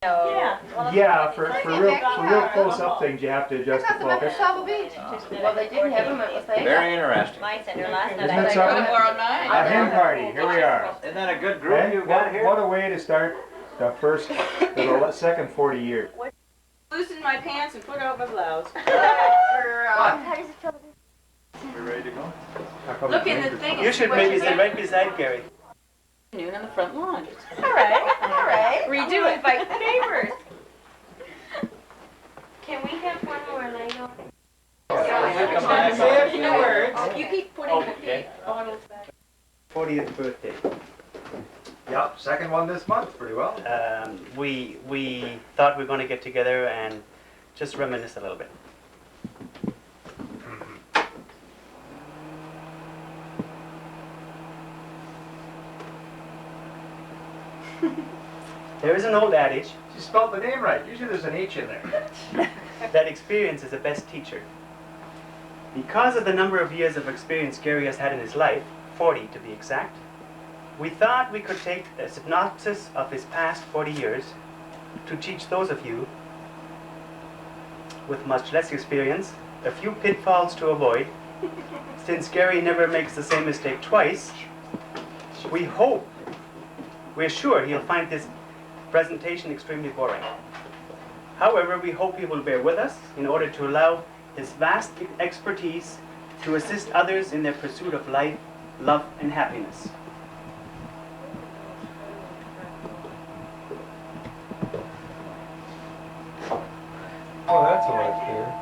Yeah. Yeah, for real close-up things, you have to adjust the focus. Well, they didn't have them at the thing. Very interesting. My center last night. Isn't it something? Tomorrow night. A hen party, here we are. Isn't that a good group Okay? you got here? What a way to start the second 40 years. Loosen my pants and put out my blouse. How does it feel? We ready to go? Look in the thing. You should maybe sit right beside Gary. Noon on the front lawn. All right. Redo it, invite the neighbors. Can we have one more Lego? Say a few words. You keep putting the bottles back. 40th birthday. Yep, second one this month, pretty well. We thought we were going to get together and just reminisce a little bit. There is an old adage She spelled the name right. Usually there's an H in there. that experience is the best teacher. Because of the number of years of experience Gary has had in his life, 40 to be exact, we thought we could take a synopsis of his past 40 years to teach those of you with much less experience a few pitfalls to avoid. Since Gary never makes the same mistake twice, we're sure he'll find this presentation extremely boring. However, we hope he will bear with us in order to allow his vast expertise to assist others in their pursuit of life, love, and happiness. Oh, that's a lot clearer.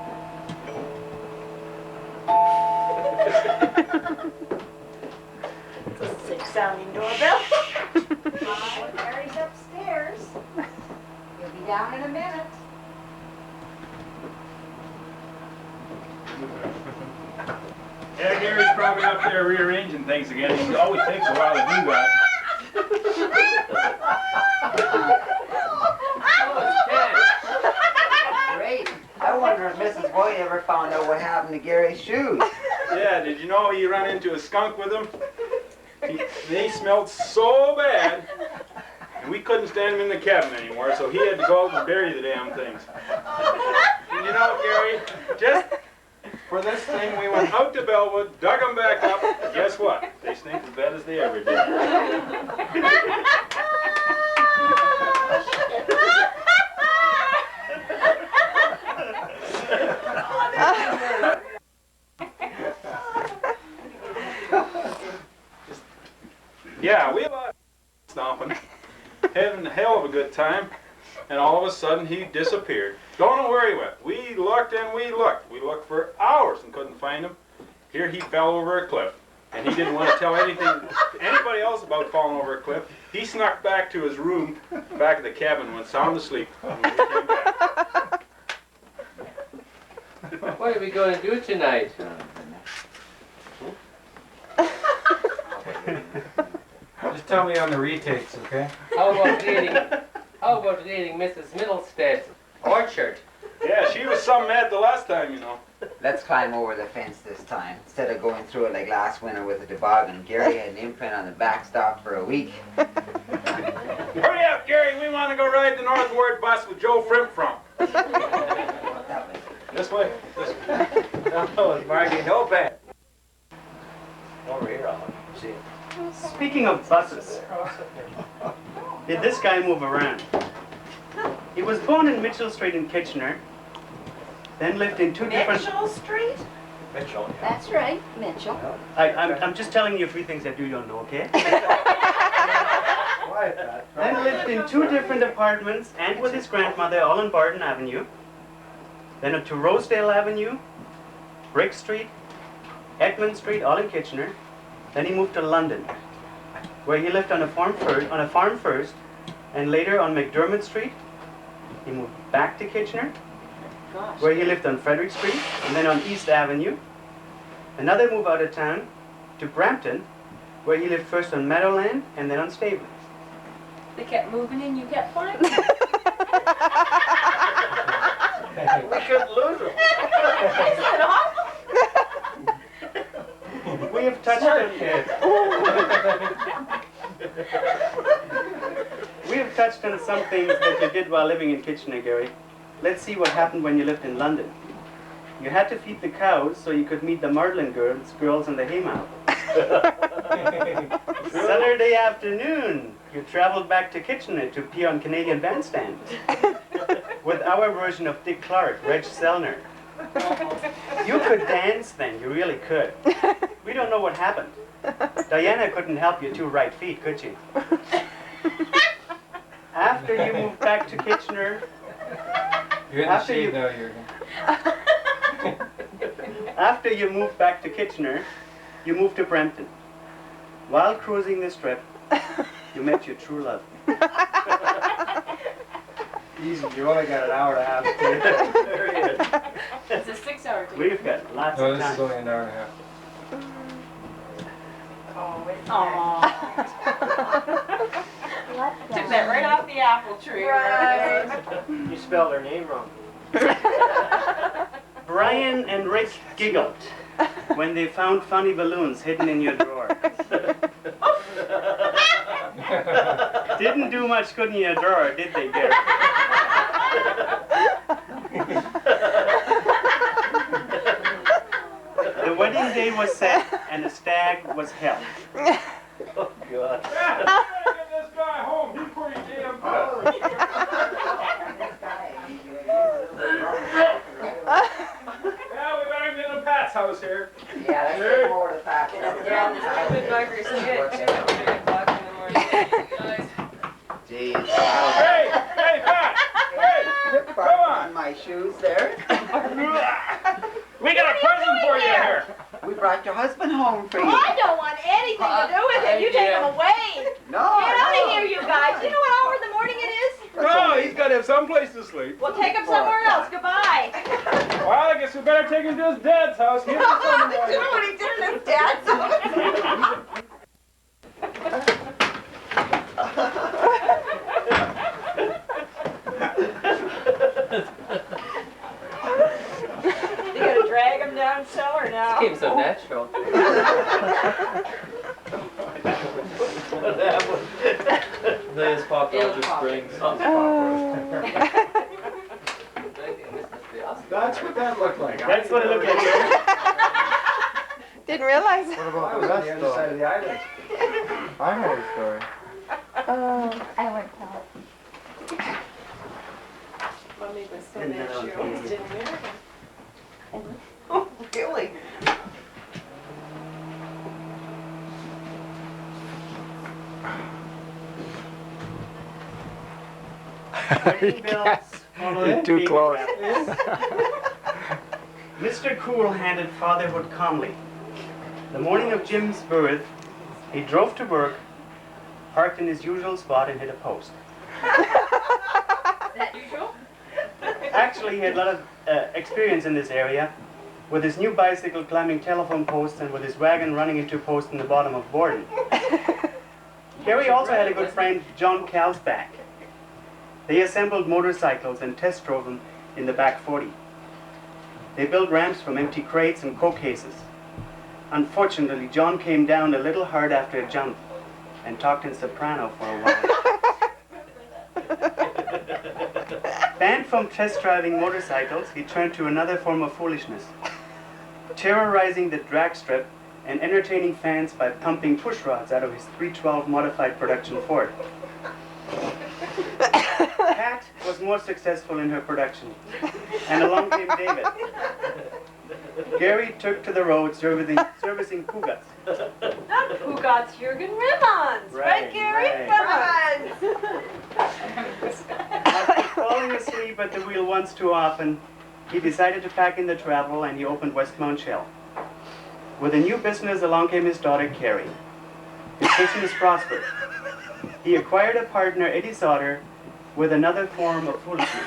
It's a sick-sounding doorbell. Gary's upstairs. He'll be down in a minute. Yeah, Gary's probably up there rearranging things again. He always takes a while to do that. Great. I wonder if Mrs. Voigt ever found out what happened to Gary's shoes. Yeah, did you know he ran into a skunk with him? They smelled so bad, and we couldn't stand him in the cabin anymore, so he had to go out and bury the damn things. And you know, Gary, just for this thing, we went out to Bellwood, dug them back up, and guess what? They stink as bad as they ever did. Yeah, we love stomping, having a hell of a good time, and all of a sudden he disappeared. Don't know where he went. We looked and we looked. We looked for hours and couldn't find him. Here he fell over a cliff, and he didn't want to tell anybody else about falling over a cliff. He snuck back to his room, back at the cabin, and went sound asleep when we came back. What are we going to do tonight? Just tell me on the retakes, okay? How about reading Mrs. Middlestead's Orchard? Yeah, she was some mad the last time, you know. Let's climb over the fence this time. Instead of going through it like last winter with a toboggan, Gary had an imprint on the backstop for a week. Hurry up, Gary. We want to go ride the Northward bus with Joe Frimp from. This way. This way. Oh, Margie, no bad. Over here, I'll see it. Speaking of buses, did this guy move around? He was born in Mitchell Street in Kitchener, then lived in two different... Mitchell Street? Mitchell, yeah. That's right, Mitchell. I'm just telling you a few things that you don't know, okay? Quiet that. Then lived in two different apartments and with his grandmother all on Barton Avenue. Then up to Rosedale Avenue, Brick Street, Ekman Street, all in Kitchener. Then he moved to London, where he lived on a farm first, and later on McDermott Street. He moved back to Kitchener, where he lived on Frederick Street, and then on East Avenue. Another move out of town to Brampton, where he lived first on Meadowland and then on Staveley. They kept moving and you kept flying? We couldn't lose them. Isn't it awful? We have touched touched on some things that you did while living in Kitchener, Gary. Let's see what happened when you lived in London. You had to feed the cows so you could meet the Murdlin girls in the Haymow. Saturday afternoon, you traveled back to Kitchener to pee on Canadian Bandstand with our version of Dick Clark, Reg Selner. You could dance then, you really could. We don't know what happened. Diana couldn't help your two right feet, could she? After you moved back to Kitchener, You're in the shade now, after you moved back to Kitchener, you moved to Brampton. While cruising the strip, you met your true love. Easy, you only got an hour and a half. There he is. It's a 6-hour tape. We've got lots No, of this is time. only an hour and a half. Took that right off the apple tree. Right. You spelled her name wrong. Brian and Rick giggled when they found funny balloons hidden in your drawer. Didn't do much good in your drawer, did they, Gary? The wedding day was set and a stag was held. Oh, God. Yeah, get this guy home. He's pretty damn good. Yeah, we better get to Pat's house here. Yeah, let's get more to that. Yeah, and the stupid buggers get too at 3 o'clock in the morning. Guys. Jeez. Hey, hey, Pat. Hey, come on. My shoes there. We got a present for you here. We brought your husband home for you. I don't want anything to do with it. You take him away. No, Get out no. of here, you guys. You know what hour in the morning it is? No, he's got to have someplace to sleep. Well, take him somewhere else. Goodbye. Well, I guess we better take him to his dad's house. Give him some, You know what he did in his dad's house? You gotta drag him down cellar now. Seems so natural. They just popped out the springs. That's what that looked like. That's what it looked like. Didn't realize. What about the other side of the island? I heard a story. Oh, I went tell it. Mommy was so And mad then she I'll almost take didn't marry him. Oh, really? Wedding bells followed You're too baby close. bells. Mr. Cool handled fatherhood calmly. The morning of Jim's birth, he drove to work, parked in his usual spot, and hit a post. Is that usual? Actually, he had a lot of experience in this area, with his new bicycle climbing telephone posts and with his wagon running into a post in the bottom of Borden. Gary also had a good friend, John Kalsbach. They assembled motorcycles and test drove them in the back 40. They built ramps from empty crates and coke cases. Unfortunately, John came down a little hard after a jump and talked in soprano for a while. Banned from test driving motorcycles, he turned to another form of foolishness, terrorizing the drag strip and entertaining fans by pumping push rods out of his 312 modified production Ford. Kat was more successful in her production, and along came David. Gary took to the road servicing Pugats. Not Pugat's, Jürgen Rimmons. Right, Gary? Right. Rimmons. After falling asleep at the wheel once too often, he decided to pack in the travel and he opened Westmount Shell. With a new business, along came his daughter, Carrie. His business prospered. He acquired a partner, Eddie Sauter, with another form of foolishness.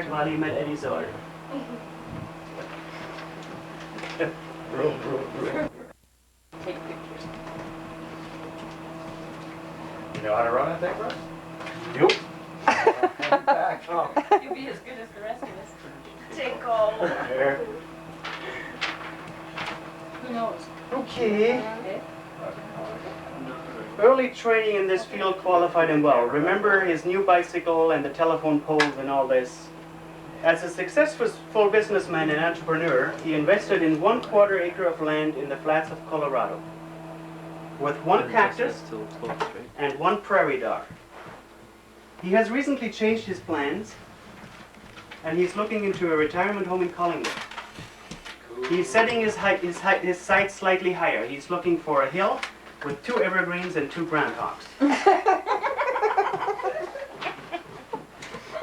While he met Eddie Sauter. Take pictures. You know how to run that thing, bro? Nope. back. You'll be as good as the rest of us. Tinkle. There. Who knows? Okay. Early training in this field qualified him well. Remember his new bicycle and the telephone poles and all this. As a successful businessman and entrepreneur, he invested in 1/4 acre of land in the flats of Colorado, with one cactus and one prairie dog. He has recently changed his plans, and he's looking into a retirement home in Collingwood. He's setting his sights slightly higher. He's looking for a hill with 2 evergreens and 2 groundhogs.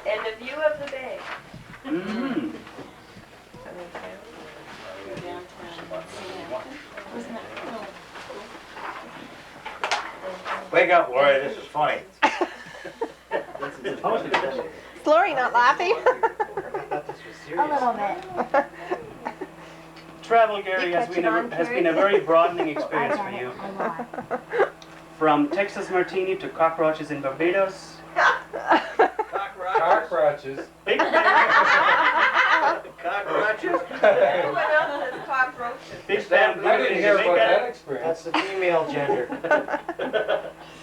And a view of the bay. Mm-hmm. Wake up, Lori, this is funny. Is Lori not laughing? A little bit. Travel, Gary, You has catch been, it on, has Carrie? been a very broadening I experience got for it. you. I lied. From Texas martini to cockroaches in Barbados. Cockroaches. Big Cockroaches? Everyone else says cockroaches. Big bamboo I didn't in hear about that Jamaica. experience. That's the female gender.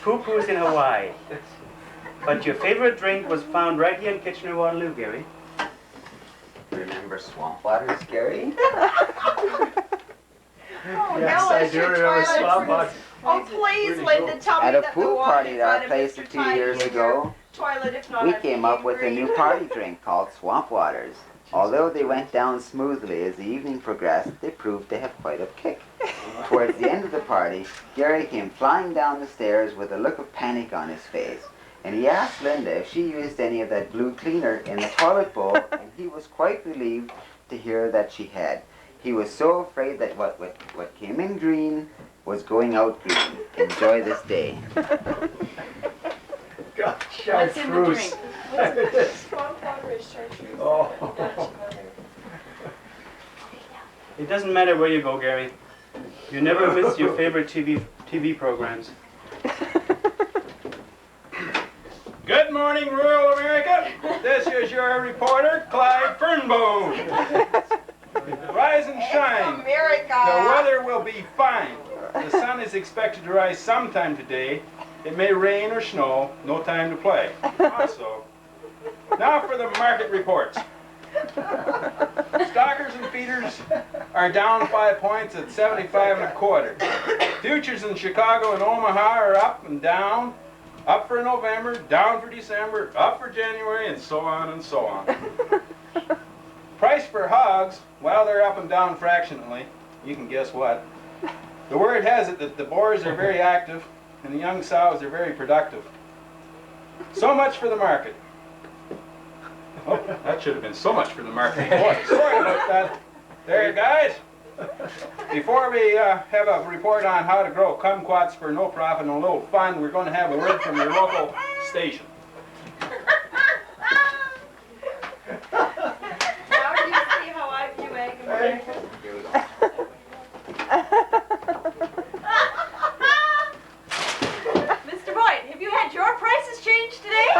Poo-poos in Hawaii. But your favorite drink was found right here in Kitchener-Waterloo, Gary. Remember swamp waters, Gary? Yes, I do remember swamp waters. Oh, please, Linda, tell me At a that the pool water party is at our out of place Mr. a few years Tiger's ago, toilet, if not we I'm came up with a being new green. party drink called swamp waters. Although they went down smoothly as the evening progressed, they proved to have quite a kick. Towards the end of the party, Gary came flying down the stairs with a look of panic on his face. And he asked Linda if she used any of that blue cleaner in the toilet bowl, and he was quite relieved to hear that she had. He was so afraid that what came in green was going out green. Enjoy this day. God, What's in the chartreuse. drink? Swamp water is chartreuse. Oh. It doesn't matter where you go, Gary. You never miss your favorite TV programs. Good morning, rural America. This is your reporter, Clyde Fernbone. Rise and shine. The America. weather will be fine. The sun is expected to rise sometime today. It may rain or snow. No time to play. Also, now for the market reports. Stockers and feeders are down 5 points at 75 1/4. Futures in Chicago and Omaha are up and down. Up for November, down for December, up for January, and so on and so on. Price for hogs, well, they're up and down fractionally. You can guess what. The word has it that the boars are very active and the young sows are very productive. So much for the market. Oh, that should have been so much for the market. Boy, sorry about that. There, guys. Before we have a report on how to grow kumquats for no profit and a little fun, we're going to have a word from your local station. Now do you see how I view egg America? Here we go. Mr. Voigt, have you had your prices changed today?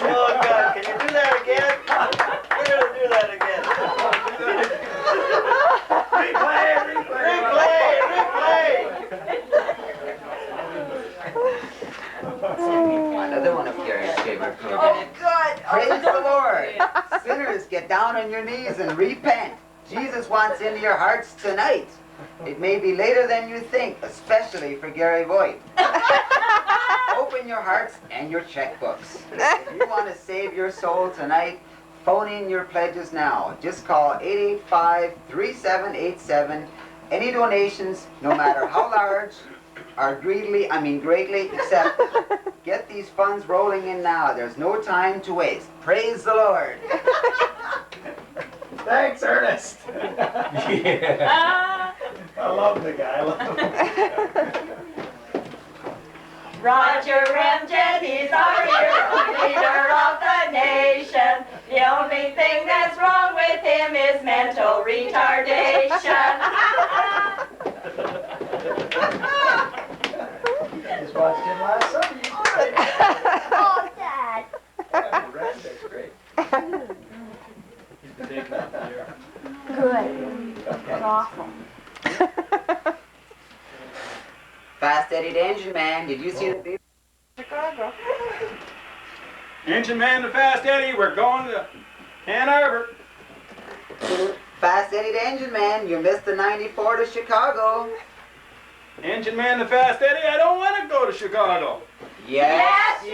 Oh God, can you do that again? We're gonna do that again. Replay! Another one of Gary's favorite Oh, programs. good. Praise the Lord. Sinners, get down on your knees and repent. Jesus wants into your hearts tonight. It may be later than you think, especially for Gary Voigt. Open your hearts and your checkbooks. If you want to save your soul tonight, phone in your pledges now. Just call 885-3787. Any donations, no matter how large, are greatly accepted. Get these funds rolling in now. There's no time to waste. Praise the Lord. Thanks, Ernest. Yeah. I love the guy. I love him. Roger Ramjet, he's our hero, leader of the nation. The only thing that's wrong with him is mental retardation. Just watched him last Sunday. awful. Fast Eddie the Engine Man, did you see the big Chicago. Engine man to Fast Eddie, we're going to Ann Arbor. Fast Eddie the Engine Man, you missed the 94 to Chicago. Engine man to Fast Eddie, I don't want to go to Chicago. Yes, you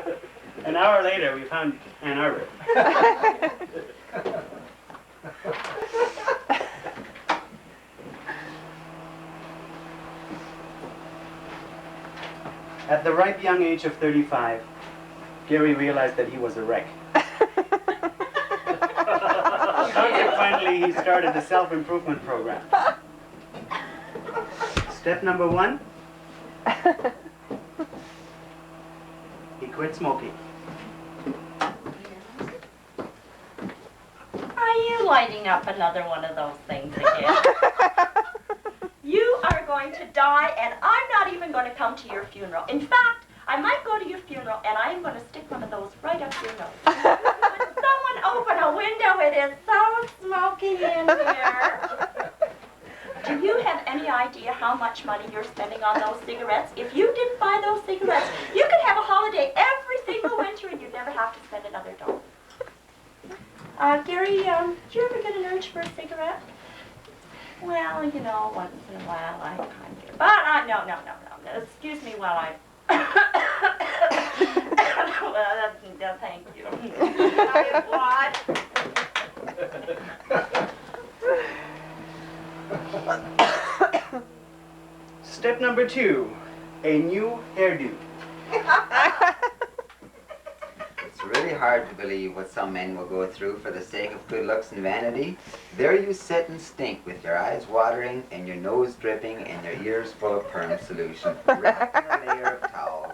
do! An hour later, we found Ann Arbor. At the ripe young age of 35, Gary realized that he was a wreck. Consequently, he started a self-improvement program. Step number 1, he quit smoking. Are you lighting up another one of those things again? You are going to die, and I'm not even going to come to your funeral. In fact, I might go to your funeral, and I am going to stick one of those right up your nose. Would someone open a window? It is so smoky in here. Do you have any idea how much money you're spending on those cigarettes? If you didn't buy those cigarettes, you could have a holiday every single winter, and you'd never have to spend another dollar. Gary, do you ever get an urge for a cigarette? Well, you know, once in a while I kind of. But no. Excuse me while I. Well, thank you. What? Step number 2, a new hairdo. It's really hard to believe what some men will go through for the sake of good looks and vanity. There you sit and stink with your eyes watering and your nose dripping and your ears full of perm solution, wrapped in a layer of towels.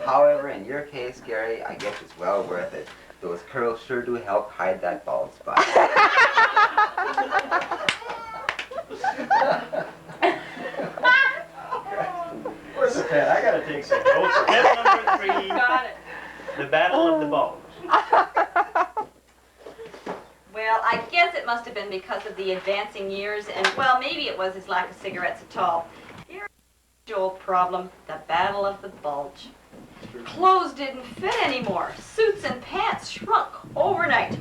However, in your case, Gary, I guess it's well worth it. Those curls sure do help hide that bald spot. Where's the pen? I gotta take some notes. Step number 3, Got it. the battle of the bulge. Well, I guess it must have been because of the advancing years, and well, maybe it was his lack of cigarettes at all. Here's the old problem, the battle of the bulge. Clothes didn't fit anymore. Suits and pants shrunk overnight.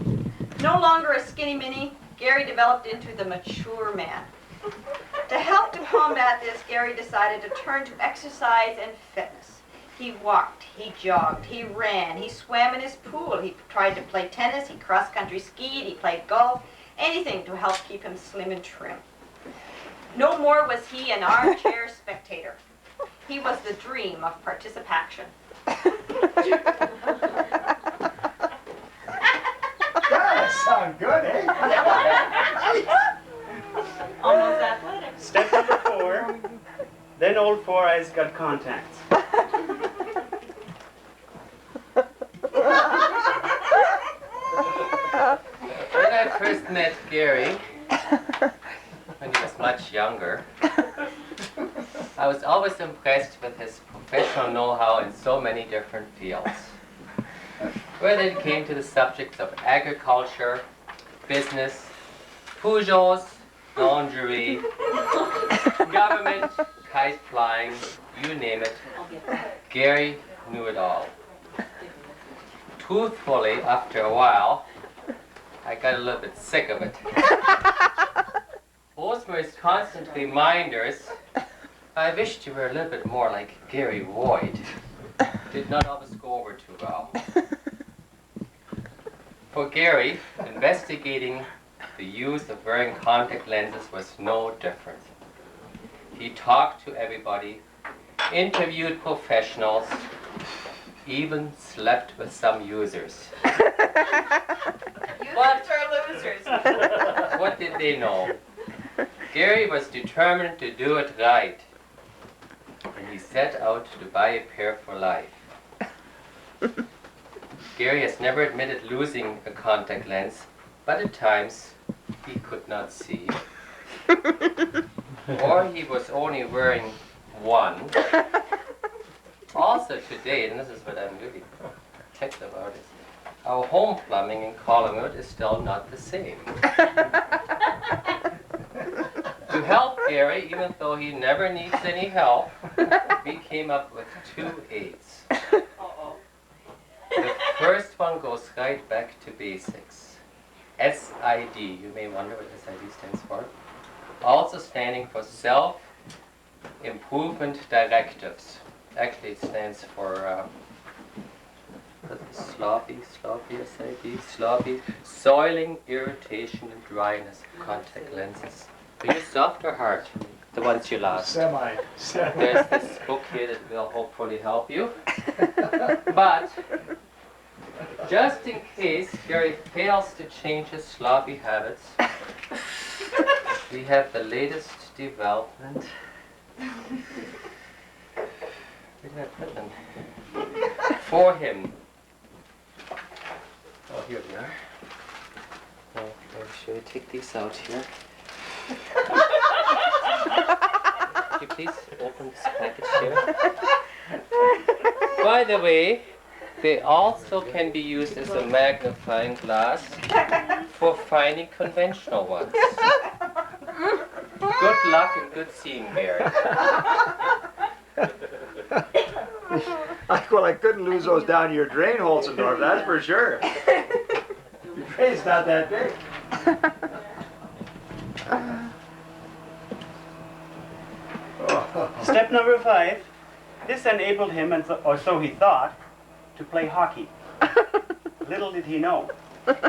No longer a skinny mini, Gary developed into the mature man. To help to combat this, Gary decided to turn to exercise and fitness. He walked, he jogged, he ran, he swam in his pool, he tried to play tennis, he cross-country skied, he played golf, anything to help keep him slim and trim. No more was he an armchair spectator. He was the dream of participation. That sounds good, eh? Almost athletic. Step number 4, then old Four Eyes got contacts. When I first met Gary, when he was much younger, I was always impressed with his professional know-how in so many different fields. Whether it came to the subjects of agriculture, business, Peugeots, lingerie, government, kite flying, you name it, Gary knew it all. Truthfully, after a while, I got a little bit sick of it. Those were his constant reminders. I wished you were a little bit more like Gary Voigt. Did not always go over too well. For Gary, investigating the use of wearing contact lenses was no different. He talked to everybody, interviewed professionals, even slept with some users. Users are losers. What did they know? Gary was determined to do it right, and he set out to buy a pair for life. Gary has never admitted losing a contact lens, but at times he could not see. Or he was only wearing one. Also today, and this is what I'm really ticked about, is our home plumbing in Collingwood is still not the same. Gary, even though he never needs any help, we came up with 2 aids. The first one goes right back to basics. SID, you may wonder what SID stands for. Also standing for Self-Improvement Directives. Actually, it stands for sloppy, soiling, irritation, and dryness of contact lenses. Are you soft or hard? The ones you lost. Semi. There's this book here that will hopefully help you. But just in case Gary fails to change his sloppy habits, we have the latest development. Where did I put them? For him. Oh, here we are. Oh, should I take these out here? Could you please open this package here? By the way, they also can be used as a magnifying glass for finding conventional ones. Good luck and good seeing, Gary. Well, I couldn't lose those down your drain, Holzendorf, that's for sure. Your drain's not that big. Step number 5. This enabled him, or so he thought, to play hockey. Little did he know. Gary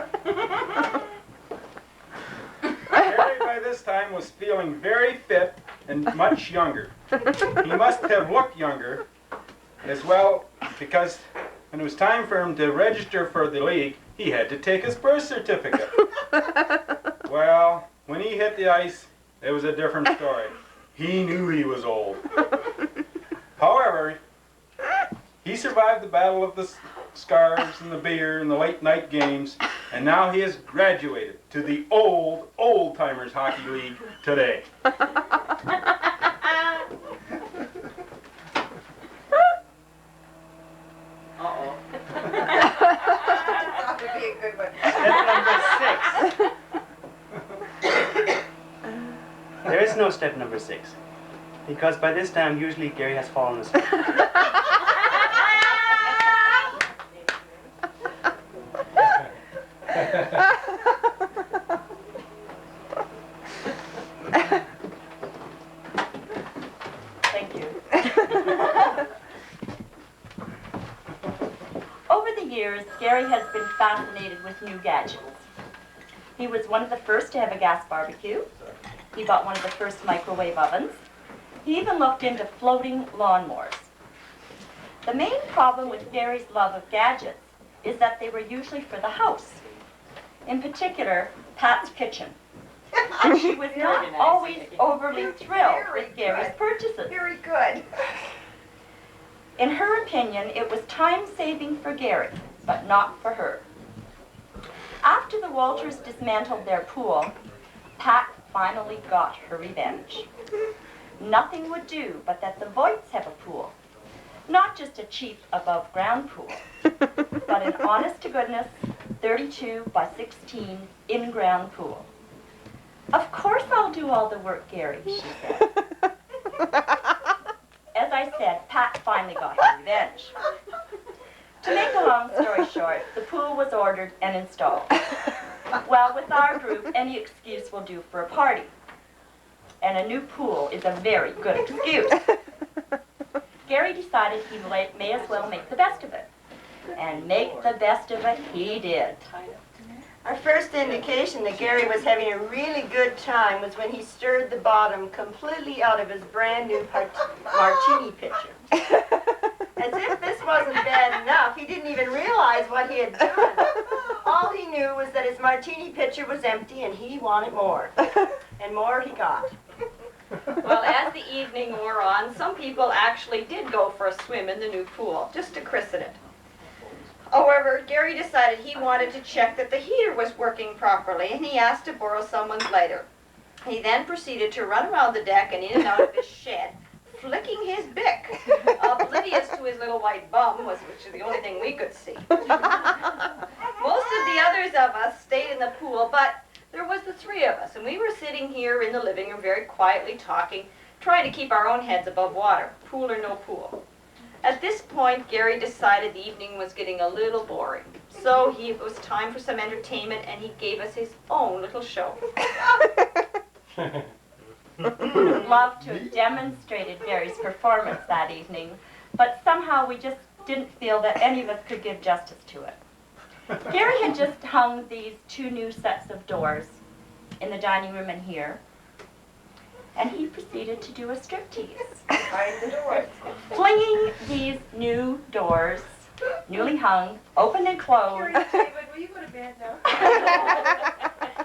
by this time was feeling very fit and much younger. He must have looked younger as well, because when it was time for him to register for the league, he had to take his birth certificate. Well, when he hit the ice, it was a different story. He knew he was old. However, he survived the battle of the scars and the beer and the late night games, and now he has graduated to the old-timers hockey league today. That would be a good one. Step number 6. There is no step number 6, because by this time usually Gary has fallen asleep. Thank you. Over the years, Gary has been fascinated with new gadgets. He was one of the first to have a gas barbecue. He bought one of the first microwave ovens. He even looked into floating lawnmowers. The main problem with Gary's love of gadgets is that they were usually for the house. In particular, Pat's kitchen. And she was not always overly thrilled with Gary's purchases. Very good. In her opinion, it was time-saving for Gary, but not for her. After the Walters dismantled their pool, Pat finally got her revenge. Nothing would do but that the Voigts have a pool. Not just a cheap above-ground pool, but an honest-to-goodness 32 by 16 in-ground pool. Of course I'll do all the work, Gary, she said. As I said, Pat finally got her revenge. To make a long story short, the pool was ordered and installed. Well, with our group, any excuse will do for a party. And a new pool is a very good excuse. Gary decided he may as well make the best of it. And make the best of it he did. Our first indication that Gary was having a really good time was when he stirred the bottom completely out of his brand new martini pitcher. As if this wasn't bad enough, he didn't even realize what he had done. All he knew was that his martini pitcher was empty and he wanted more. And more he got. Well, as the evening wore on, some people actually did go for a swim in the new pool, just to christen it. However, Gary decided he wanted to check that the heater was working properly, and he asked to borrow someone's later. He then proceeded to run around the deck and in and out of his shed, flicking his bick, oblivious to his little white bum, which is the only thing we could see. Most of the others of us stayed in the pool, but there was the three of us, and we were sitting here in the living room very quietly talking, trying to keep our own heads above water, pool or no pool. At this point, Gary decided the evening was getting a little boring. So it was time for some entertainment, and he gave us his own little show. We would have loved to have demonstrated Gary's performance that evening, but somehow we just didn't feel that any of us could give justice to it. Gary had just hung these two new sets of doors in the dining room and here, and he proceeded to do a striptease. Behind the doors. Flinging these new doors, newly hung, open and closed, David, will you go to bed now?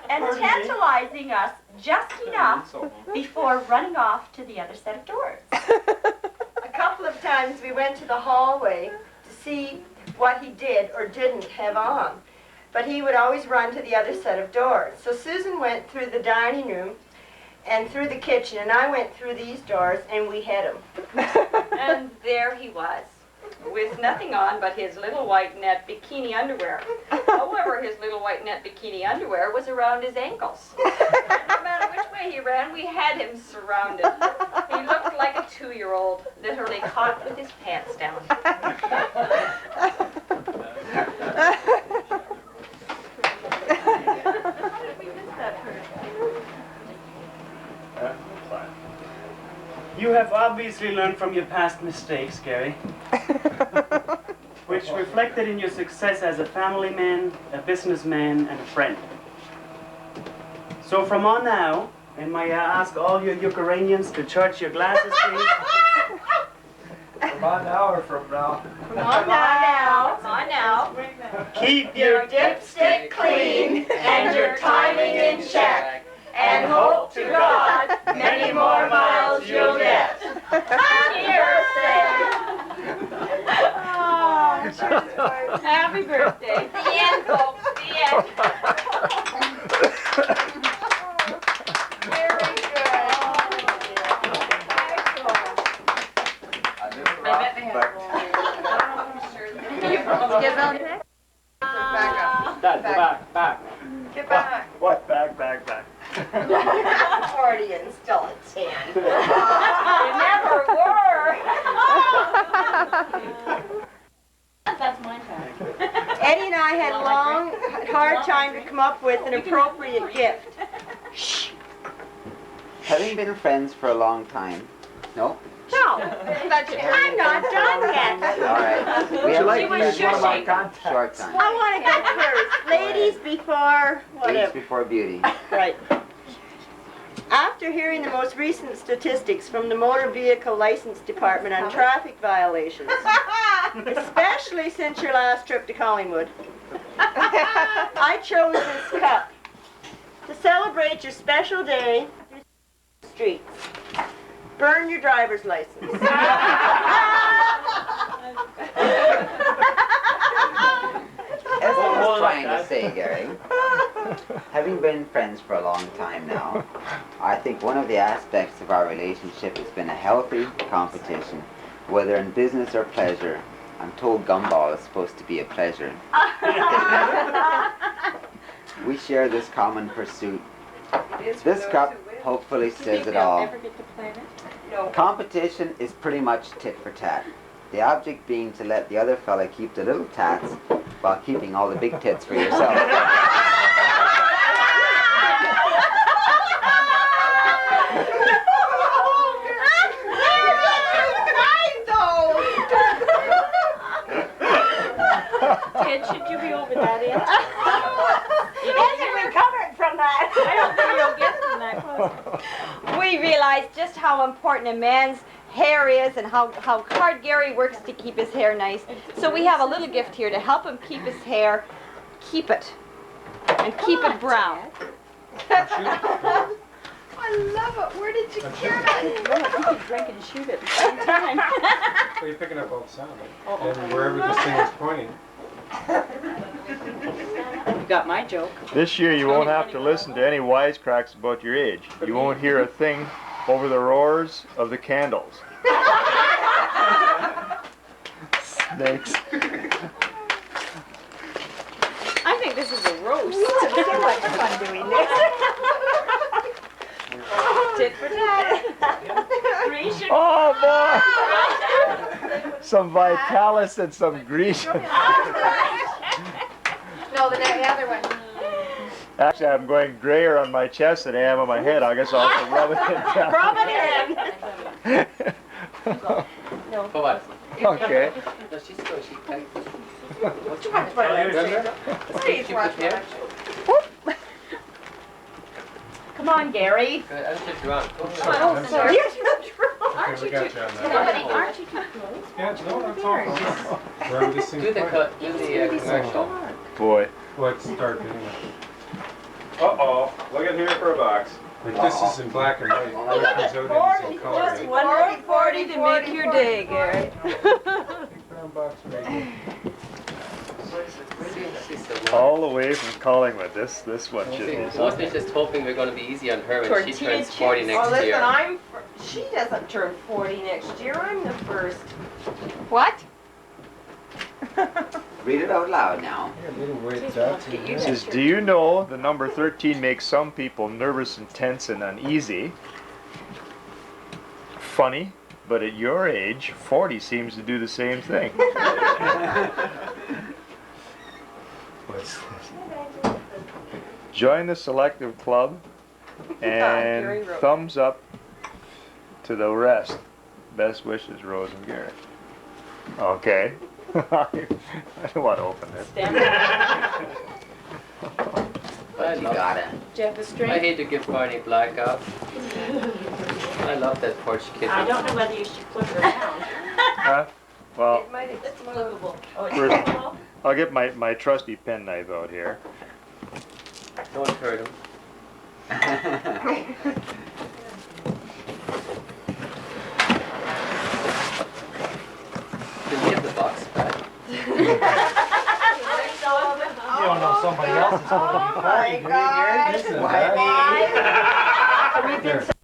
and tantalizing us just enough before running off to the other set of doors. A couple of times we went to the hallway to see what he did or didn't have on. But he would always run to the other set of doors. So Susan went through the dining room and through the kitchen, and I went through these doors, and we had him. And there he was, with nothing on but his little white net bikini underwear. However, his little white net bikini underwear was around his ankles. No matter which way he ran, we had him surrounded. He looked like a 2-year-old, literally caught with his pants down. You have obviously learned from your past mistakes, Gary, which reflected in your success as a family man, a businessman, and a friend. So from on now, and may I ask all your Ukrainians to charge your glasses, please? From on now or from now? Come on now. Come on now. Keep Your dipstick clean and your timing in check. And hope to God many more miles you'll get. Happy birthday. The end, folks. The end. Very good. I bet they have Dad, go back. Get back. What? Back. Accordion still a 10. You never were. That's my time. Eddie and I had a long, hard time to come up with an appropriate gift. Having been friends for a long time. No? No, I'm not done yet. All right. We have like like to use one of my contacts? short time. I want to go first. Ladies before Age whatever. before beauty. Right. After hearing the most recent statistics from the Motor Vehicle License Department on traffic violations, especially since your last trip to Collingwood, I chose this cup to celebrate your special day. Streets. Burn your driver's license. As I was trying to say, Gary, having been friends for a long time now, I think one of the aspects of our relationship has been a healthy competition, whether in business or pleasure. I'm told gumball is supposed to be a pleasure. We share this common pursuit. This cup hopefully says it all. Competition is pretty much tit for tat. The object being to let the other fella keep the little tats while keeping all the big tits for yourself. Ted, should you be over that end? He hasn't recovered from that. I don't think you'll get from that close. We realized just how important a man's hair is and how hard Gary works to keep his hair nice. So we have a little gift here to help him keep his hair, keep it brown. I love it. Where did you get it? You could drink and shoot at the same time. Well, you're picking up all the sound, and wherever this thing is pointing. You got my joke. This year you won't have to listen to any wisecracks about your age. You won't hear a thing over the roars of the candles. Snakes. I think this is a roast. So much fun doing this. Tit for tat. Grecian. Oh boy! Some Vitalis and some Grecian. No, the other one. Actually, I'm going grayer on my chest than I am on my head. I guess I'll have to rub it in. Rub it in. For what? Okay. No, she's good. She can. Remember? Please watch here. Come on, Gary. Good. I'm too drunk. Go ahead. Oh, sorry. Aren't you too Aren't you too close? Yeah, you know what I'm talking about. We're this thing Do the commercial. Boy. Let's start anyway. Uh-oh. Looking here for a box. Like this is in black and white. It comes out in color. Just 140 to make your day, Gary. Brown box right here. All the way from Collingwood. This one should be. Mostly just hoping we're going to be easy on her when she Tortilla turns 40 chips. next Oh, listen, year. she doesn't turn 40 next year. I'm the first. What? Read it out loud now. It says, do you know the number 13 makes some people nervous and tense and uneasy? Funny, but at your age, 40 seems to do the same thing. Join the selective club Gary and wrote thumbs up to the rest. Best wishes, Rose and Gary. Okay. I don't want to open this. I You love got it. Jeff is I straight. hate to give Barney black up. I love that porch kid. I don't know whether you should flip it around. Huh? Well, It might explode. Oh, First- it's flippable? I'll get my trusty penknife out here. Don't hurt him. Did we have the box back? You don't know somebody else is going to be 40, do you, Gary? This is We've been